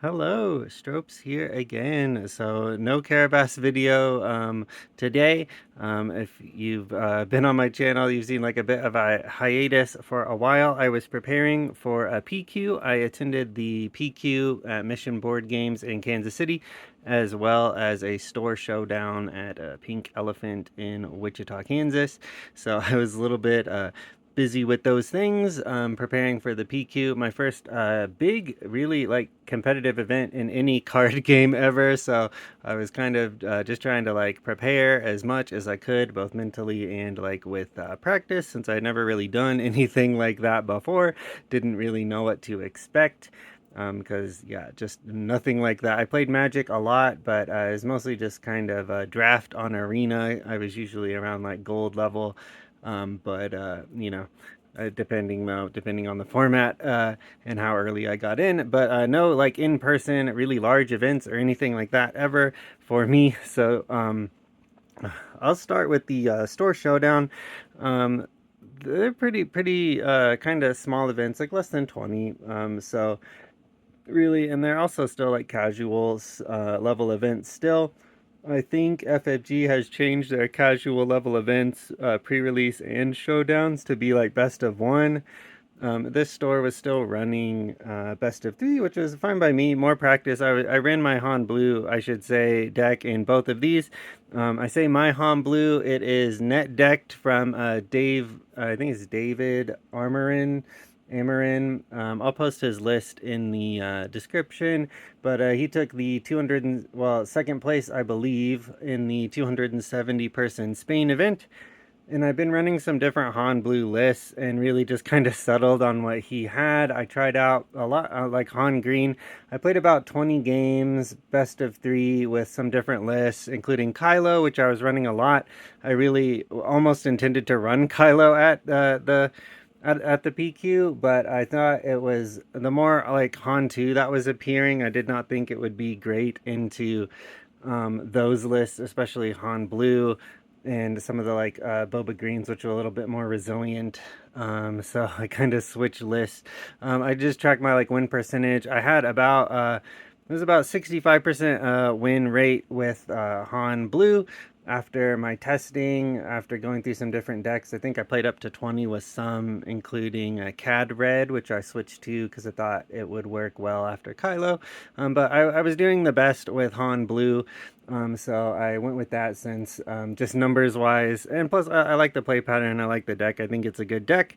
Hello, Stropes here again. So no Carabas video today. If you've been on my channel, you've seen like a bit of a hiatus for a while. I was preparing for a PQ. I attended the PQ Mission Board Games in Kansas City, as well as a store showdown at Pink Elephant in Wichita, Kansas. So I was a little bit busy with those things, preparing for the PQ, my first big, really like competitive event in any card game ever. So I was kind of just trying to like prepare as much as I could, both mentally and like with practice, since I'd never really done anything like that before. Didn't really know what to expect. Because yeah, just nothing like that. I played Magic a lot, but it was mostly just kind of a draft on Arena. I was usually around like gold level, but depending on the format and how early I got in. But no, like in person, really large events or anything like that ever for me. So I'll start with the store showdown. Um, they're pretty kind of small events, like less than 20. So really, and they're also still like casual level events still. I think FFG has changed their casual level events, pre-release and showdowns to be like best of one. This store was still running best of three, which was fine by me. More practice. I ran my Han Blue, I should say, deck in both of these. I say my Han Blue, it is net decked from Dave, I think it's David Amarin. I'll post his list in the description, but he took the 200 second place, I believe, in the 270 person Spain event. And I've been running some different Han Blue lists and really just kind of settled on what he had. I tried out a lot, like Han Green. I played about 20 games, best of three, with some different lists, including Kylo, which I was running a lot. I really almost intended to run Kylo at the PQ, but I thought it was the more like Han 2 that was appearing. I did not think it would be great into those lists, especially Han Blue and some of the like Boba Greens, which are a little bit more resilient. So I kind of switched lists. I just tracked my like win percentage. I had about it was about 65% win rate with Han Blue. After my testing, after going through some different decks, I think I played up to 20 with some, including CAD Red, which I switched to because I thought it would work well after Kylo. But I was doing the best with Han Blue, so I went with that since just numbers wise, and plus I like the play pattern, I like the deck, I think it's a good deck.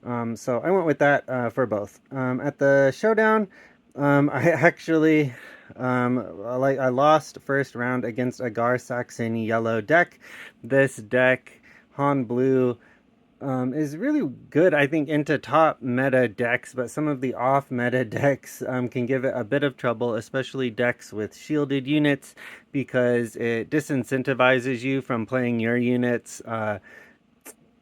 So I went with that for both. At the showdown, I actually I lost first round against a Gar Saxon yellow deck. This deck, Han Blue, is really good, I think, into top meta decks, but some of the off meta decks can give it a bit of trouble, especially decks with shielded units, because it disincentivizes you from playing your units.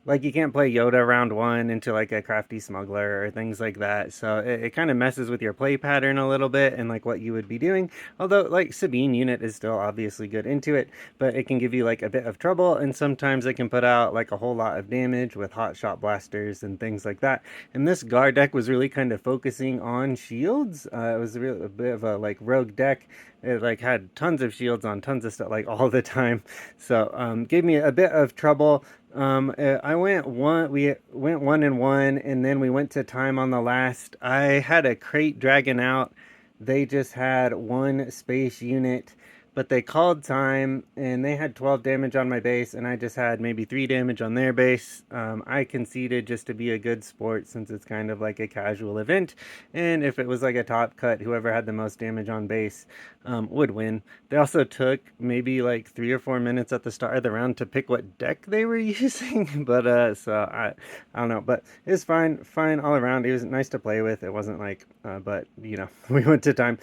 Like you can't play Yoda round one into like a crafty smuggler or things like that. So it kind of messes with your play pattern a little bit and like what you would be doing. Although like Sabine unit is still obviously good into it, but it can give you like a bit of trouble, and sometimes it can put out like a whole lot of damage with hot shot blasters and things like that. And this guard deck was really kind of focusing on shields. It was a bit of a like rogue deck. It like had tons of shields on tons of stuff like all the time. So gave me a bit of trouble. I went one. We went 1-1, and then we went to time on the last. I had a crate dragon out. They just had one space unit, but they called time, and they had 12 damage on my base, and I just had maybe 3 damage on their base. I conceded just to be a good sport, since it's kind of like a casual event, and if it was like a top cut, whoever had the most damage on base would win. They also took maybe like 3 or 4 minutes at the start of the round to pick what deck they were using, but I don't know, but it was fine all around. It was nice to play with. It wasn't like, but we went to time.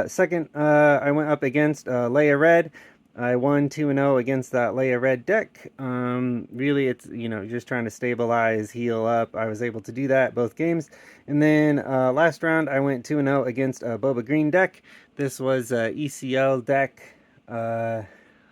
Second, I went up against Leia Red. I won 2-0 against that Leia Red deck. Really, it's, just trying to stabilize, heal up. I was able to do that both games. And then last round, I went 2-0 against a Boba Green deck. This was a ECL deck.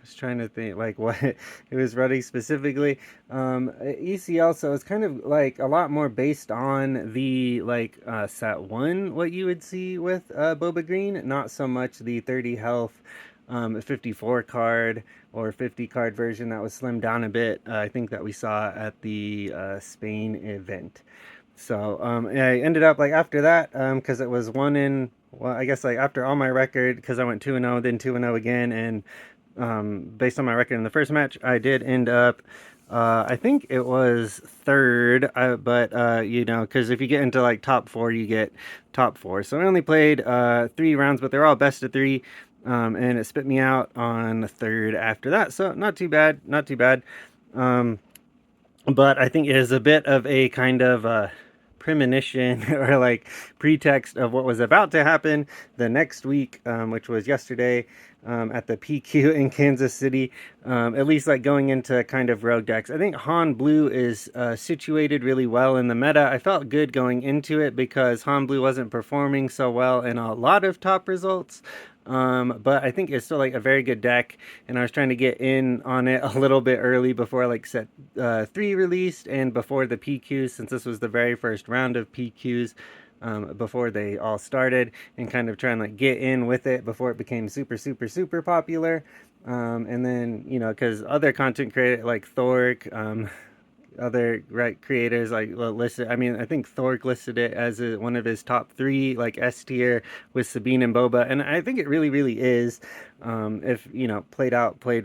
was trying to think like what it was running specifically. ECL, so it's kind of like a lot more based on the like set one, what you would see with Boba Green, not so much the 30 health 54 card or 50 card version that was slimmed down a bit. I think that we saw at the Spain event. So I ended up like after that because it was one in, well, I guess like after all my record, because I went 2-0, then 2-0 again, and based on my record in the first match, I did end up. I think it was third, but you know, because if you get into like top four, you get top four. So I only played 3 rounds, but they're all best of three, and it spit me out on third after that. So not too bad, not too bad. Um, but I think it is a bit of a kind of premonition or like pretext of what was about to happen the next week, which was yesterday at the PQ in Kansas City. At least like going into kind of rogue decks. I think Han Blue is situated really well in the meta. I felt good going into it because Han Blue wasn't performing so well in a lot of top results. But I think it's still like a very good deck, and I was trying to get in on it a little bit early before like set 3 released and before the PQs, since this was the very first round of PQs before they all started, and kind of trying to like get in with it before it became super super super popular. And then you know, because other content creator like Thork, other right creators like listed. I mean, I think Thork listed it as one of his top 3 like S tier with Sabine and Boba, and I think it really really is. If you know, played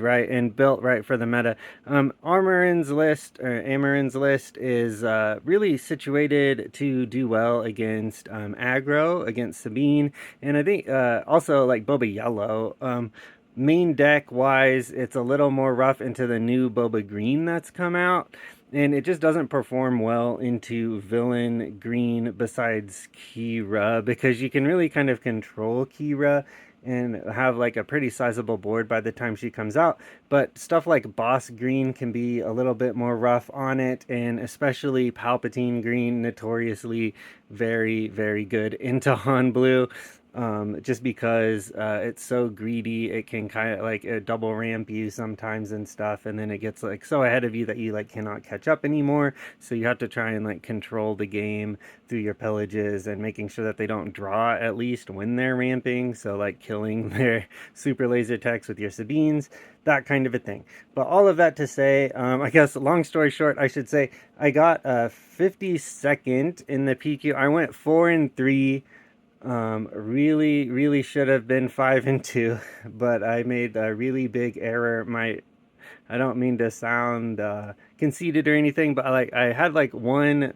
right and built right for the meta. Armorin's list or Amarin's list is really situated to do well against aggro, against Sabine, and I think also like Boba Yellow. Main deck wise, it's a little more rough into the new Boba Green that's come out, and it just doesn't perform well into villain green besides Kira, because you can really kind of control Kira and have like a pretty sizable board by the time she comes out. But stuff like Boss Green can be a little bit more rough on it, and especially Palpatine Green, notoriously very, very good into Han Blue. Just because it's so greedy, it can kind of like double ramp you sometimes and stuff, and then it gets like so ahead of you that you like cannot catch up anymore. So you have to try and like control the game through your pillages and making sure that they don't draw at least when they're ramping. So like killing their super laser techs with your Sabines, that kind of a thing. But all of that to say, I guess long story short, I should say I got 52nd in the PQ. I went 4-3. Really, really should have been 5-2, but I made a really big error. I don't mean to sound conceited or anything, but I had like one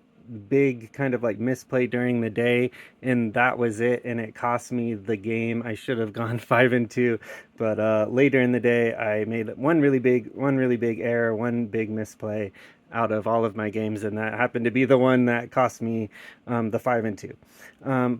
big kind of like misplay during the day, and that was it, and it cost me the game. I should have gone 5-2, but later in the day I made one really big error, one big misplay out of all of my games, and that happened to be the one that cost me the 5-2.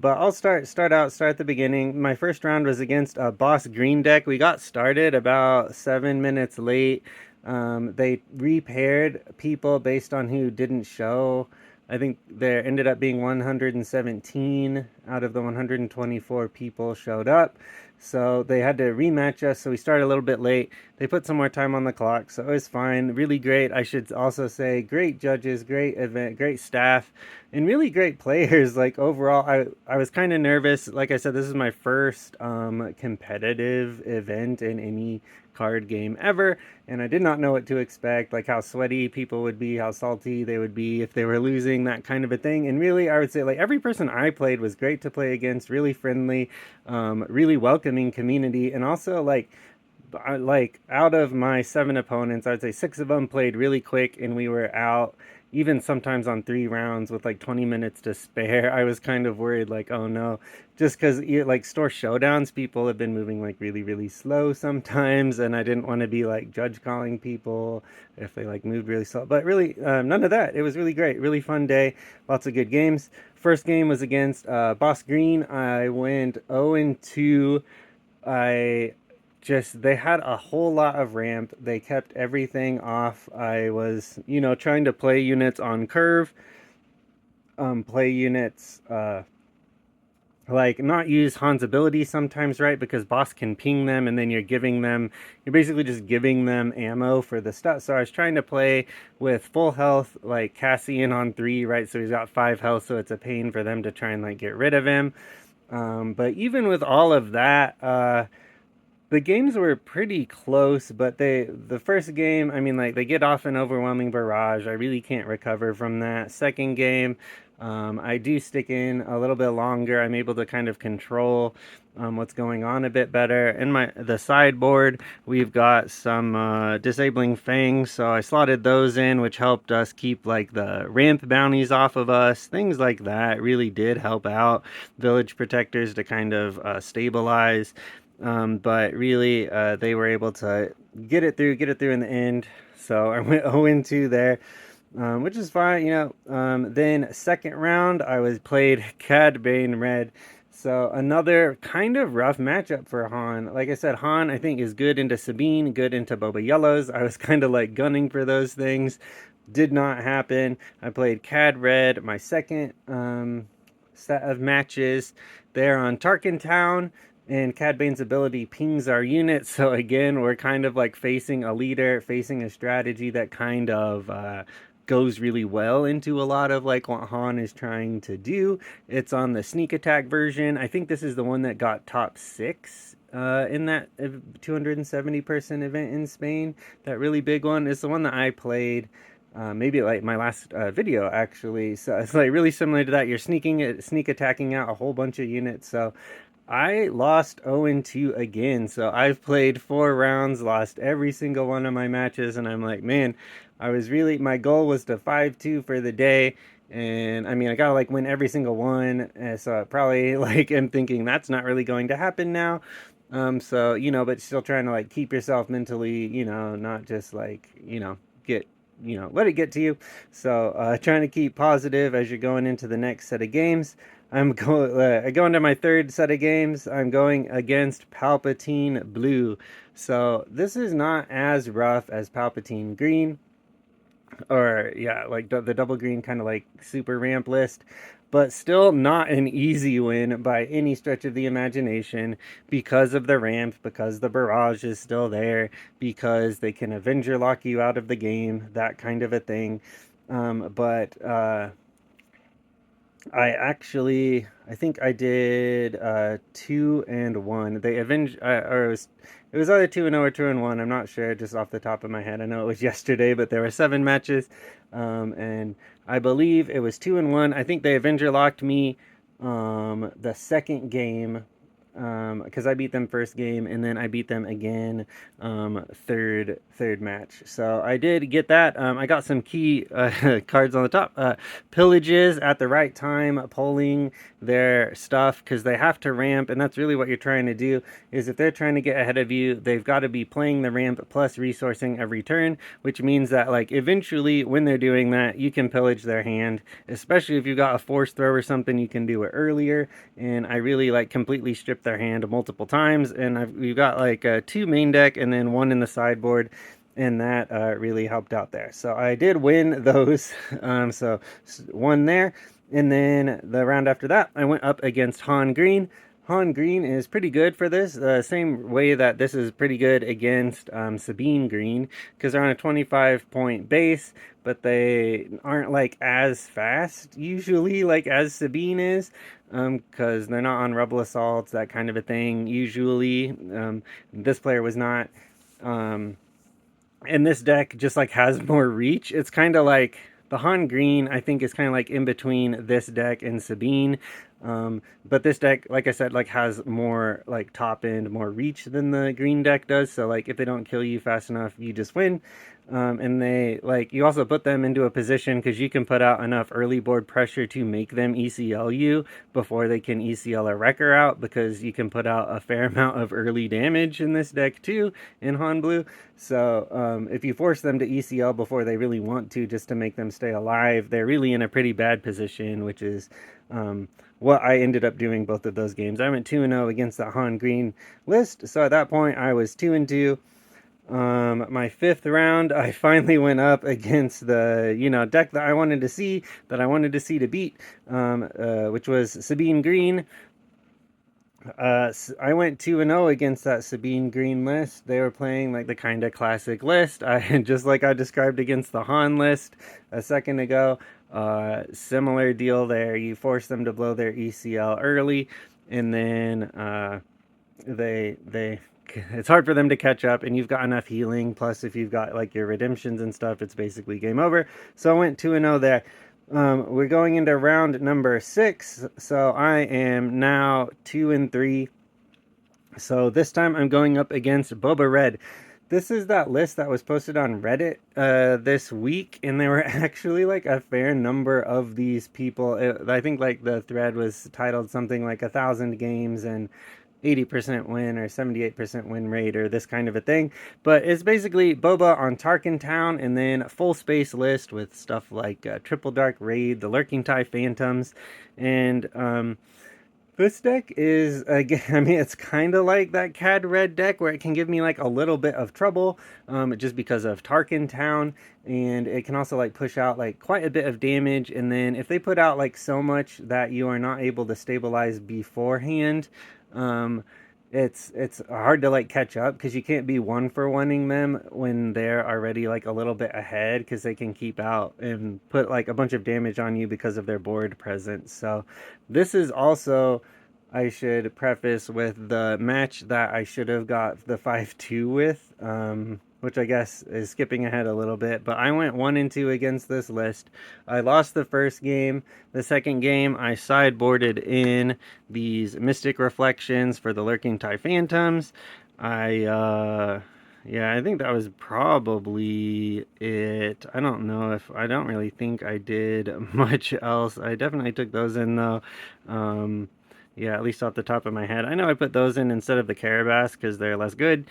But I'll start at the beginning. My first round was against a Boss Green deck. We got started about 7 minutes late. They repaired people based on who didn't show. I think there ended up being 117 out of the 124 people showed up. So they had to rematch us, so we started a little bit late. They put some more time on the clock, so it was fine. Really great. I should also say great judges, great event, great staff, and really great players. Like overall, I was kind of nervous. Like I said, this is my first competitive event in any card game ever, and I did not know what to expect, like how sweaty people would be, how salty they would be if they were losing, that kind of a thing. And really, I would say like every person I played was great to play against, really friendly, really welcoming community, and also like out of my 7 opponents, I'd say 6 of them played really quick, and we were out even sometimes on 3 rounds with like 20 minutes to spare. I was kind of worried, like, oh no, just because like store showdowns, people have been moving like really, really slow sometimes, and I didn't want to be like judge calling people if they like moved really slow. But really, none of that. It was really great, really fun day, lots of good games. First game was against Boss Green. I went 0-2. They had a whole lot of ramp. They kept everything off. I was, you know, trying to play units on curve, play units like not use Han's ability sometimes, right? Because boss can ping them, and then you're basically just giving them ammo for the stuff. So I was trying to play with full health, like Cassian on 3, right? So he's got 5 health, so it's a pain for them to try and like get rid of him. But even with all of that, the games were pretty close, but the first game, I mean, like they get off an overwhelming barrage. I really can't recover from that. Second game, I do stick in a little bit longer. I'm able to kind of control what's going on a bit better. In the sideboard, we've got some disabling fangs, so I slotted those in, which helped us keep like the ramp bounties off of us. Things like that really did help out village protectors to kind of stabilize. But really, they were able to get it through in the end. So I went 0-2 there, which is fine, Then second round, I was played Cad Bane Red. So another kind of rough matchup for Han. Like I said, Han I think is good into Sabine, good into Boba Yellows. I was kind of like gunning for those things. Did not happen. I played Cad Red, my second set of matches there on Tarkin Town, and Cad Bane's ability pings our unit. So again, we're kind of like facing a leader, facing a strategy that kind of goes really well into a lot of like what Han is trying to do. It's on the sneak attack version. I think this is the one that got top 6 in that 270 person event in Spain. That really big one is the one that I played. Maybe like my last video actually. So it's like really similar to that. You're sneak attacking out a whole bunch of units. So I lost 0-2 again. So I've played 4 rounds, lost every single one of my matches, and I'm like, man, my goal was to 5-2 for the day. And I mean, I gotta like win every single one. So I probably like am thinking that's not really going to happen now. So, but still trying to like keep yourself mentally, not just like, get, let it get to you. So, trying to keep positive as you're going into the next set of games. I go into my third set of games. I'm going against Palpatine Blue. So this is not as rough as Palpatine Green, or yeah, like the double green kind of like super ramp list, but still not an easy win by any stretch of the imagination because of the ramp, because the barrage is still there, because they can Avenger lock you out of the game, that kind of a thing. But I think I did 2-1. They avenged, or it was either 2-0 or 2-1. I'm not sure, just off the top of my head. I know it was yesterday, but there were 7 matches, and I believe it was 2-1. I think they Avenger locked me the second game, because I beat them first game, and then I beat them again third match. So I did get that. I got some key cards on the top. Pillages at the right time, pulling their stuff, because they have to ramp, and that's really what you're trying to do. Is if they're trying to get ahead of you, they've got to be playing the ramp plus resourcing every turn, which means that like eventually when they're doing that, you can pillage their hand, especially if you've got a force throw or something. You can do it earlier, and I really like completely stripped their hand multiple times, and we've got like 2 main deck and then 1 in the sideboard, and that really helped out there. So I did win those. So 1 there, and then the round after that, I went up against Han Green. Han Green is pretty good for this, same way that this is pretty good against Sabine Green, because they're on a 25-point base, but they aren't like as fast usually like as Sabine is, because they're not on Rebel Assaults, that kind of a thing usually. This player was not. And this deck just like has more reach. It's kind of like the Han Green, I think, is kind of like in between this deck and Sabine. But this deck, like I said, like has more like top end, more reach than the green deck does. So like if they don't kill you fast enough, you just win. And they like, you also put them into a position because you can put out enough early board pressure to make them ECL you before they can ECL a Wrecker out, because you can put out a fair amount of early damage in this deck too in Han Blue. So if you force them to ECL before they really want to, just to make them stay alive, they're really in a pretty bad position, which is what I ended up doing both of those games. I went 2-0 against the Han Green list. So at that point, I was 2-2. My 5th round, I finally went up against the, deck that I wanted to see to beat, which was Sabine Green. I went 2-0 against that Sabine Green list. They were playing like the kind of classic list. I just like I described against the Han list a second ago. Similar deal there. You force them to blow their ECL early, and then they it's hard for them to catch up, and you've got enough healing. Plus, if you've got like your redemptions and stuff, it's basically game over. So I went 2-0 there. We're going into round number 6, so I am now 2-3. So this time I'm going up against Boba Red. This is that list that was posted on Reddit this week, and there were actually like a fair number of these people. I think like the thread was titled something like 1,000 games and 80% win or 78% win rate or this kind of a thing. But it's basically Boba on Tarkin Town, and then a full space list with stuff like Triple Dark Raid, the Lurking TIE Phantoms, and this deck is, again, I mean, it's kind of like that CAD Red deck where it can give me like a little bit of trouble just because of Tarkin Town, and it can also like push out like quite a bit of damage. And then if they put out like so much that you are not able to stabilize beforehand, um, it's hard to like catch up because you can't be one for oneing them when they're already like a little bit ahead, because they can keep out and put like a bunch of damage on you because of their board presence. So this is also, I should preface with the match that I should have got the 5-2 with, which I guess is skipping ahead a little bit. But I went 1-2 against this list. I lost the first game. The second game, I sideboarded in these Mystic Reflections for the Lurking TIE Phantoms. Yeah, I think that was probably it. I don't really think I did much else. I definitely took those in though. Um, yeah, at least off the top of my head. I know I put those in instead of the Carabas because they're less good.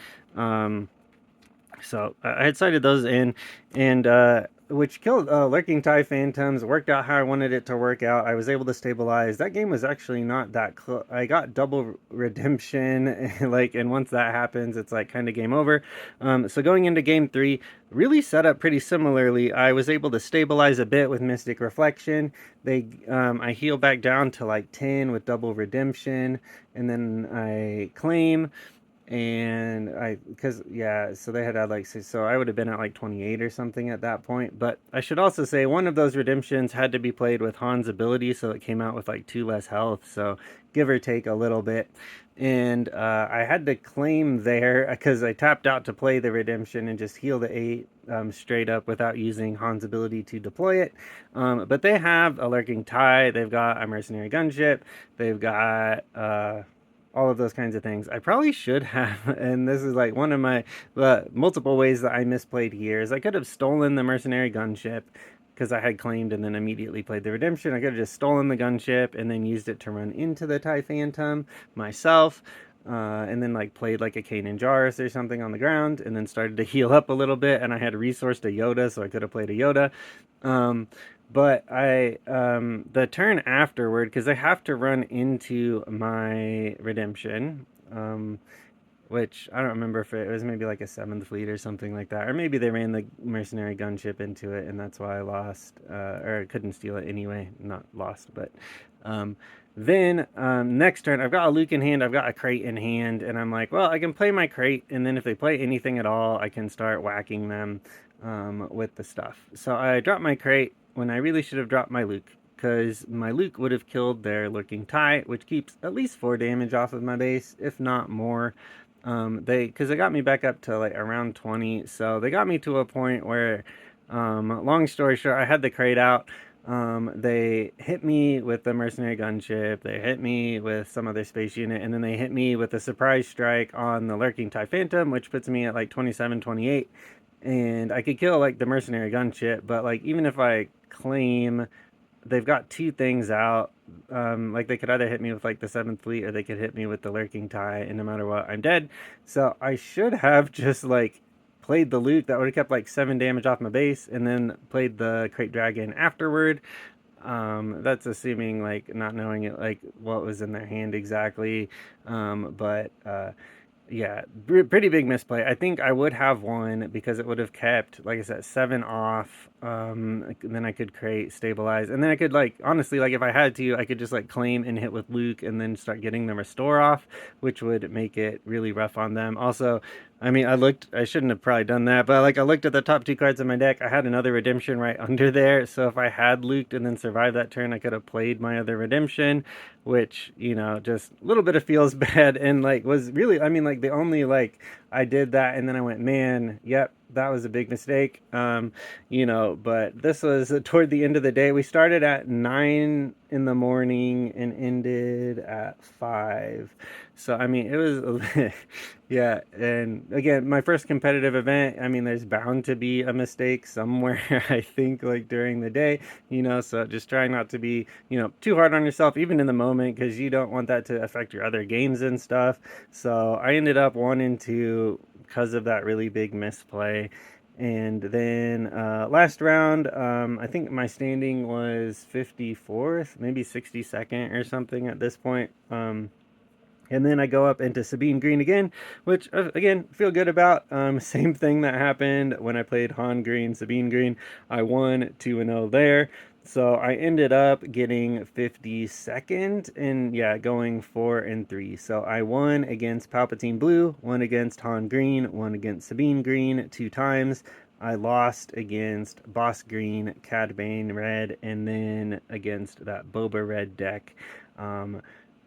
So I had cited those in, and which killed Lurking TIE Phantoms. Worked out how I wanted it to work out. I was able to stabilize. That game was actually not that close. I got double redemption, like, and once that happens, it's like kind of game over. So going into game 3, really set up pretty similarly. I was able to stabilize a bit with Mystic Reflection. I heal back down to like 10 with double redemption, and then I claim, and because yeah, so they had like, so I would have been at like 28 or something at that point. But I should also say one of those redemptions had to be played with Han's ability, so it came out with like 2 less health, so give or take a little bit. And I had to claim there because I tapped out to play the redemption and just heal the 8 straight up without using Han's ability to deploy it. But they have a Lurking TIE, they've got a Mercenary Gunship, they've got all of those kinds of things. I probably should have, and this is like one of my multiple ways that I misplayed here, is I could have stolen the Mercenary Gunship because I had claimed and then immediately played the redemption. I could have just stolen the gunship and then used it to run into the TIE Phantom myself. And then like played like a Kanan Jarrus or something on the ground, and then started to heal up a little bit. And I had resourced a Yoda, so I could have played a Yoda. But the turn afterward, because I have to run into my redemption, which I don't remember if it was maybe like a 7th fleet or something like that, or maybe they ran the Mercenary Gunship into it, and that's why I lost, or couldn't steal it anyway. Not lost, but then next turn, I've got a Luke in hand, I've got a crate in hand, and I'm like, well, I can play my crate, and then if they play anything at all, I can start whacking them with the stuff. So I dropped my crate when I really should have dropped my Luke, because my Luke would have killed their Lurking TIE, which keeps at least 4 damage off of my base, if not more. Because they got me back up to like around 20, so they got me to a point where, long story short, I had the crate out. They hit me with the Mercenary Gunship, they hit me with some other space unit, and then they hit me with a surprise strike on the Lurking TIE Phantom, which puts me at like 27, 28. And I could kill like the Mercenary Gunship, but like even if I claim, they've got 2 things out. Like they could either hit me with like the 7th fleet, or they could hit me with the Lurking TIE, and no matter what, I'm dead. So I should have just like played the Luke. That would have kept like 7 damage off my base, and then played the Crate Dragon afterward. That's assuming like not knowing it, like what was in their hand exactly. But Yeah, pretty big misplay. I think I would have won because it would have kept, like I said, 7 off. Then I could create stabilize, and then I could, like, honestly, like if I had to, I could just like claim and hit with Luke, and then start getting the restore off, which would make it really rough on them. Also, I mean, I shouldn't have probably done that, but like I looked at the top 2 cards of my deck. I had another redemption right under there, so if I had Luked and then survived that turn, I could have played my other redemption, which, just a little bit of feels bad, and like was really, I mean, like the only, like, I did that and then I went, man, yep, that was a big mistake. But this was toward the end of the day. We started at 9 in the morning and ended at 5. So I mean, it was yeah. And again, my first competitive event, I mean, there's bound to be a mistake somewhere. I think, like, during the day, so just trying not to be, too hard on yourself even in the moment, because you don't want that to affect your other games and stuff. So I ended up 1 and 2 because of that really big misplay. And then last round, I think my standing was 54th, maybe 62nd or something at this point. And then I go up into Sabine Green again, which, again, feel good about. Same thing that happened when I played Han Green, Sabine Green. I won 2-0 there. So I ended up getting 52nd and, yeah, going 4-3. So I won against Palpatine Blue, won against Han Green, won against Sabine Green 2 times. I lost against Boss Green, Cad Bane Red, and then against that Boba Red deck.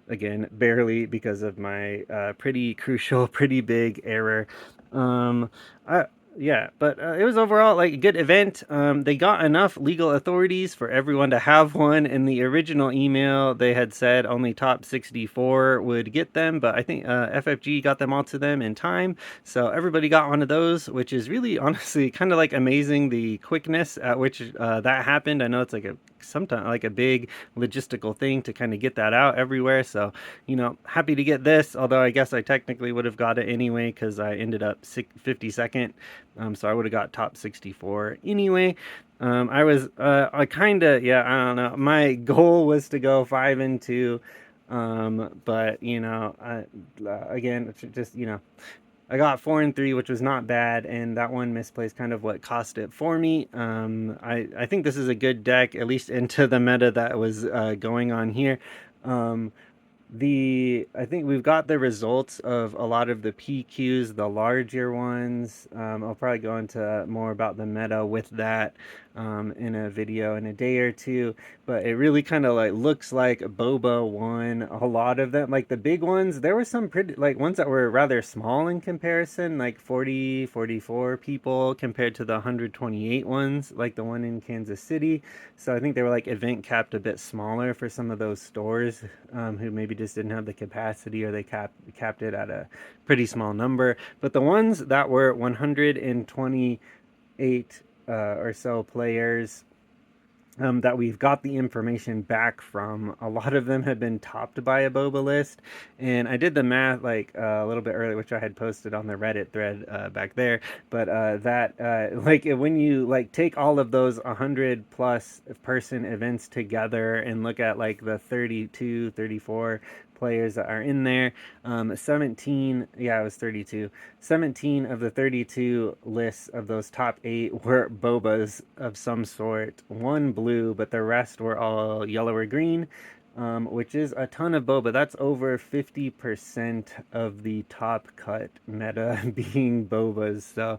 Again, barely, because of my pretty crucial, pretty big error. Um, I, yeah, but it was overall like a good event. They got enough legal authorities for everyone to have one. In the original email, they had said only top 64 would get them, but I think FFG got them all to them in time. So everybody got one of those, which is really, honestly, kind of like amazing, the quickness at which that happened. I know it's like sometimes like a big logistical thing to kind of get that out everywhere. So, happy to get this, although I guess I technically would have got it anyway because I ended up 52nd. So I would have got top 64 anyway. I kind of, yeah, I don't know. My goal was to go 5-2. But, again, it's just, I got 4-3, which was not bad, and that one misplay is kind of what cost it for me. I think this is a good deck, at least into the meta that was going on here. Um, I think we've got the results of a lot of the PQs, the larger ones. I'll probably go into more about the meta with that in a video in a day or two. But it really kind of like looks like Boba won a lot of them. Like the big ones, there were some pretty, like, ones that were rather small in comparison, like 40, 44 people compared to the 128 ones, like the one in Kansas City. So I think they were like event capped a bit smaller for some of those stores who maybe just didn't have the capacity, or they capped it at a pretty small number. But the ones that were 128 or so players that we've got the information back from, a lot of them have been topped by a boba list. And I did the math like a little bit earlier, which I had posted on the Reddit thread back there. But like when you like take all of those 100 plus person events together and look at like the 32, 34 players that are in there. 17, yeah, it was 32. 17 of the 32 lists of those top 8 were bobas of some sort. One blue, but the rest were all yellow or green. Which is a ton of boba. That's over 50% of the top cut meta being bobas. So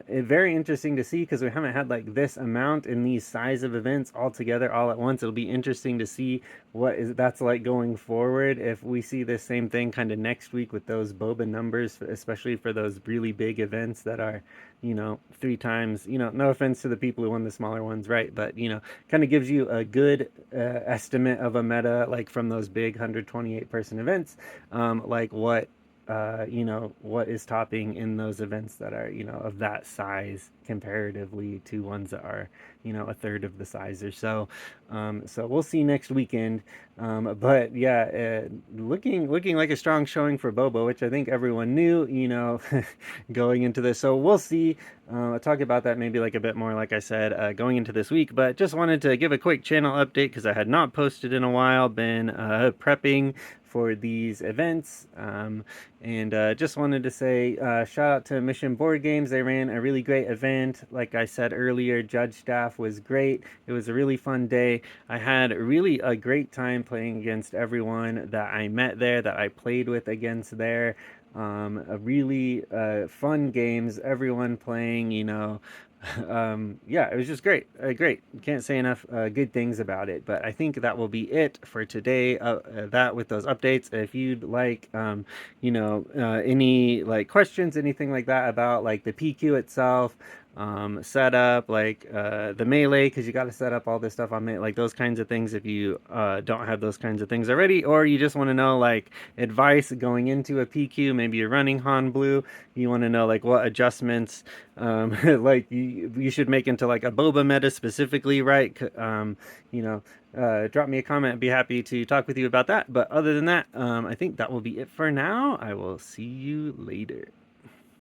very interesting to see, because we haven't had like this amount in these size of events all together all at once. It'll be interesting to see that's like going forward, if we see the same thing kind of next week with those boba numbers, especially for those really big events that are 3 times, no offense to the people who won the smaller ones, right? But, kind of gives you a good estimate of a meta, like from those big 128 person events, like what what is topping in those events that are, of that size comparatively to ones that are, a third of the size or so. So we'll see next weekend. But yeah, looking like a strong showing for Bobo, which I think everyone knew, going into this. So we'll see. I'll talk about that maybe like a bit more, like I said, going into this week. But just wanted to give a quick channel update because I had not posted in a while, been prepping for these events. And just wanted to say shout out to Mission Board Games. They ran a really great event. Like I said earlier, judge staff was great. It was a really fun day. I had really a great time playing against everyone that I met there, that I played with against there. A really fun games, everyone playing, yeah, it was just great. Great. Can't say enough good things about it. But I think that will be it for today. That with those updates. If you'd like, any like questions, anything like that about like the PQ itself, setup, like the melee, because you got to set up all this stuff on melee, like those kinds of things. If you don't have those kinds of things already, or you just want to know like advice going into a PQ, maybe you're running Han Blue, you want to know like what adjustments like you should make into like a boba meta specifically, right? Drop me a comment. I'd be happy to talk with you about that. But other than that, I think that will be it for now. I will see you later.